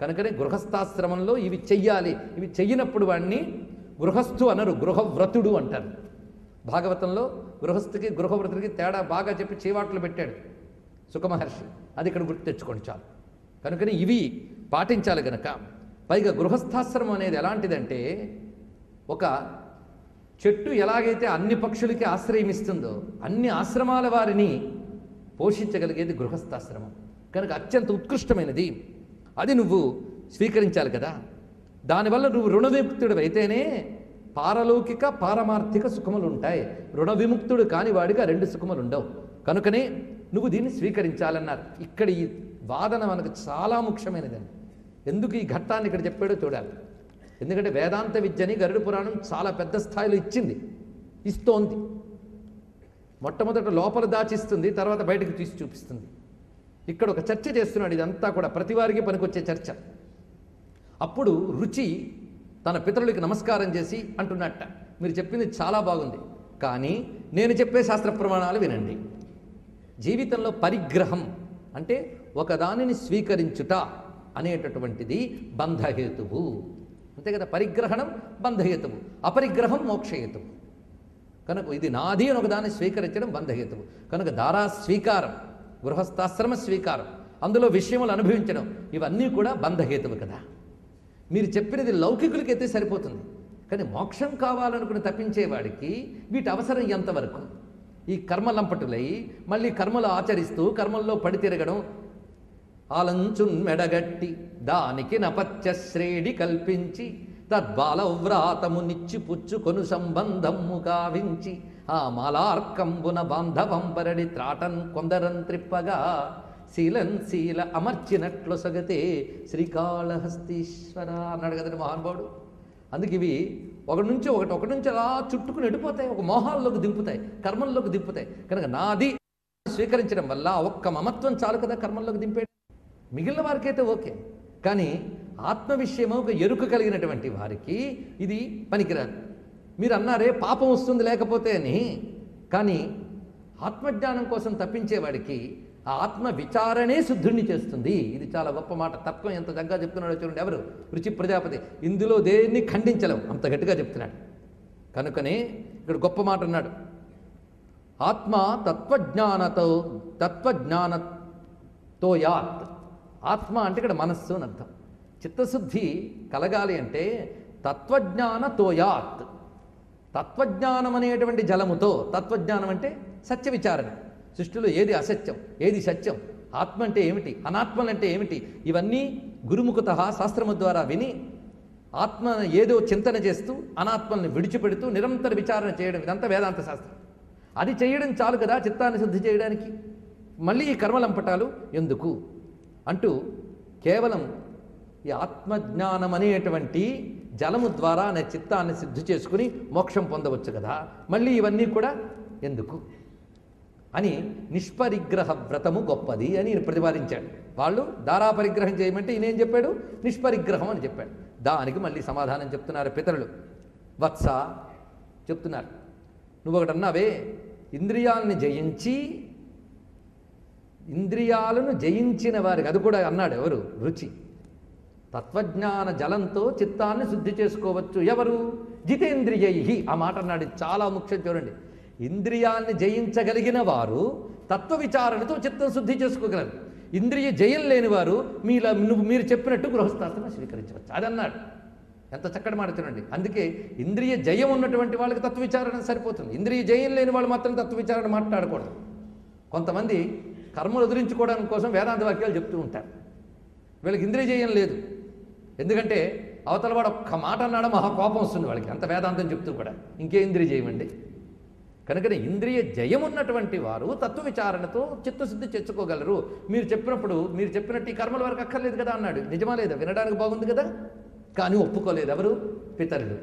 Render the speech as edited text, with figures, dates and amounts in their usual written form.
కనుకనే గృహస్థాశ్రమంలో ఇవి చెయ్యాలి. ఇవి చెయ్యనప్పుడు వాడిని గృహస్థు అనరు, గృహవ్రతుడు అంటారు. భాగవతంలో గృహస్థుకి గృహవ్రతుడికి తేడా బాగా చెప్పి చీవాట్లు పెట్టాడు సుఖమహర్షి. అది ఇక్కడ గుర్తు తెచ్చుకోండి చాలు. కనుకనే ఇవి పాటించాలి గనక. పైగా గృహస్థాశ్రమం అనేది ఎలాంటిదంటే, ఒక చెట్టు ఎలాగైతే అన్ని పక్షులకి ఆశ్రయం ఇస్తుందో అన్ని ఆశ్రమాల వారిని పోషించగలిగేది గృహస్థాశ్రమం. కనుక అత్యంత ఉత్కృష్టమైనది. అది నువ్వు స్వీకరించాలి కదా. దానివల్ల నువ్వు రుణ విముక్తుడు అయితేనే పారలౌకిక పారమార్థిక సుఖములు ఉంటాయి. రుణ విముక్తుడు కాని వాడిగా రెండు సుఖములు ఉండవు. కనుకనే నువ్వు దీన్ని స్వీకరించాలన్నారు. ఇక్కడ ఈ వాదన మనకు చాలా ముఖ్యమైనదండి. ఎందుకు ఈ ఘట్టాన్ని ఇక్కడ చెప్పాడో చూడాలి. ఎందుకంటే వేదాంత విద్యని గరుడ పురాణం చాలా పెద్ద స్థాయిలో ఇస్తోంది. మొట్టమొదట లోపల దాచిస్తుంది, తర్వాత బయటకు తీసి చూపిస్తుంది. ఇక్కడ ఒక చర్చ చేస్తున్నాడు. ఇదంతా కూడా ప్రతి వారికి పనికొచ్చే చర్చ. అప్పుడు రుచి తన పితరులకి నమస్కారం చేసి అంటున్నట్ట, మీరు చెప్పింది చాలా బాగుంది, కానీ నేను చెప్పే శాస్త్ర ప్రమాణాలు వినండి. జీవితంలో పరిగ్రహం అంటే ఒకదానిని స్వీకరించుట అనేటటువంటిది బంధహేతువు. అంతే కదా. పరిగ్రహణం బంధహేతువు, అపరిగ్రహం మోక్షహేతువు. కనుక ఇది నాది అని ఒకదాన్ని స్వీకరించడం బంధహేతువు. కనుక దారా స్వీకారం, గృహస్థాశ్రమ స్వీకారం, అందులో విషయములు అనుభవించడం, ఇవన్నీ కూడా బంధహేతువు కదా. మీరు చెప్పినది లౌకికులకైతే సరిపోతుంది, కానీ మోక్షం కావాలనుకుని తప్పించేవాడికి వీటి అవసరం ఎంతవరకు? ఈ కర్మలంపటులై మళ్ళీ కర్మలు ఆచరిస్తూ కర్మల్లో పడి తిరగడం, ఆలంచున్ మెడగట్టి దానికి నపత్య శ్రేణి కల్పించి తద్బాలవ్రాతము నిచ్చి పుచ్చుకొను సంబంధము గావించి ఆ మాలార్కంబున బాంధవంపరడి త్రాటన్ కొందరన్ త్రిప్పగా శీలన్ శీల అమర్చినట్లు సగతే శ్రీకాళహస్తీశ్వర అన్నాడు కదండి మహానుభావుడు. అందుకే ఇవి ఒకటి నుంచి అలా చుట్టుకుని వెళ్ళిపోతాయి, ఒక మోహాల్లోకి దింపుతాయి, కర్మల్లోకి దింపుతాయి. కనుక నాది స్వీకరించడం వల్ల ఒక్క మమత్వం చాలు కదా కర్మల్లోకి దింపే. మిగిలిన వారికైతే ఓకే, కానీ ఆత్మ విషయము ఒక ఎరుక కలిగినటువంటి వారికి ఇది పనికిరాదు. మీరు అన్నారే పాపం వస్తుంది లేకపోతే అని, కానీ ఆత్మజ్ఞానం కోసం తప్పించేవాడికి ఆ ఆత్మ విచారణే శుద్ధుణ్ణి చేస్తుంది. ఇది చాలా గొప్ప మాట. తత్వం ఎంత చక్కగా చెప్తున్నాడో చూడండి. ఎవరు? రుచి ప్రజాపతి. ఇందులో దేన్ని ఖండించలేం, అంత గట్టిగా చెప్తున్నాడు. కనుకనే ఇక్కడ గొప్ప మాట అన్నాడు. ఆత్మ తత్వజ్ఞానతో యాత్. ఆత్మ అంటే ఇక్కడ మనస్సు అని అర్థం. చిత్తశుద్ధి కలగాలి అంటే తత్వజ్ఞానతో యాత్. తత్వజ్ఞానం అనేటువంటి జలముతో, తత్వజ్ఞానం అంటే సత్య విచారణ. సృష్టిలో ఏది అసత్యం, ఏది సత్యం, ఆత్మ అంటే ఏమిటి, అనాత్మలు అంటే ఏమిటి, ఇవన్నీ గురుముఖత శాస్త్రము ద్వారా విని ఆత్మ ఏదో చింతన చేస్తూ అనాత్మల్ని విడిచిపెడుతూ నిరంతర విచారణ చేయడం, ఇదంతా వేదాంత శాస్త్రం. అది చేయడం చాలు కదా చిత్తాన్ని శుద్ధి చేయడానికి. మళ్ళీ ఈ కర్మలంపటాలు ఎందుకు అంటూ కేవలం ఈ ఆత్మజ్ఞానం అనేటువంటి జలము ద్వారా నే చిత్తాన్ని శుద్ధి చేసుకుని మోక్షం పొందవచ్చు కదా, మళ్ళీ ఇవన్నీ కూడా ఎందుకు అని నిష్పరిగ్రహ వ్రతము గొప్పది అని ప్రతిపాదించాడు. వాళ్ళు దారాపరిగ్రహం చేయమంటే ఈయనేం చెప్పాడు? నిష్పరిగ్రహం అని చెప్పాడు. దానికి మళ్ళీ సమాధానం చెప్తున్నారు పితరులు. వత్స చెప్తున్నారు, నువ్వు ఒకటి అన్నావే, ఇంద్రియాలను జయించిన వారికి, అది కూడా అన్నాడు ఎవరు? రుచి. తత్వజ్ఞాన జలంతో చిత్తాన్ని శుద్ధి చేసుకోవచ్చు ఎవరు? జితేంద్రియై. ఆ మాట అన్నాడు, చాలా ముఖ్యం చూడండి. ఇంద్రియాల్ని జయించగలిగిన వారు తత్వ విచారణతో చిత్తం శుద్ధి చేసుకోగలరు. ఇంద్రియ జయం లేని వారు మీరు చెప్పినట్టు గృహస్థాశ్రమం స్వీకరించవచ్చు. అది అన్నాడు. ఎంత చక్కటి మాట చూడండి. అందుకే ఇంద్రియ జయం ఉన్నటువంటి వాళ్ళకి తత్వ విచారణ సరిపోతుంది. ఇంద్రియ జయం లేని వాళ్ళు మాత్రం తత్వ విచారణ మాట్లాడకూడదు. కొంతమంది కర్మలు వదిలించుకోవడం కోసం వేదాంత వాక్యాలు చెప్తూ ఉంటారు. వీళ్ళకి ఇంద్రియ జయం లేదు. ఎందుకంటే అవతల వాడు ఒక్క మాట అన్నాడో మహా కోపం వస్తుంది వాళ్ళకి, అంత వేదాంతం చెప్తూ కూడా. ఇంకే ఇంద్రియ జయం అండి. కనుకనే ఇంద్రియ జయం ఉన్నటువంటి వారు తత్వ విచారణతో చిత్తశుద్ధి తెచ్చుకోగలరు. మీరు చెప్పినప్పుడు మీరు చెప్పినట్టు ఈ కర్మల వరకు అక్కర్లేదు కదా అన్నాడు. నిజమా లేదా? వినడానికి బాగుంది కదా, కానీ ఒప్పుకోలేదు ఎవరు? పితరులు.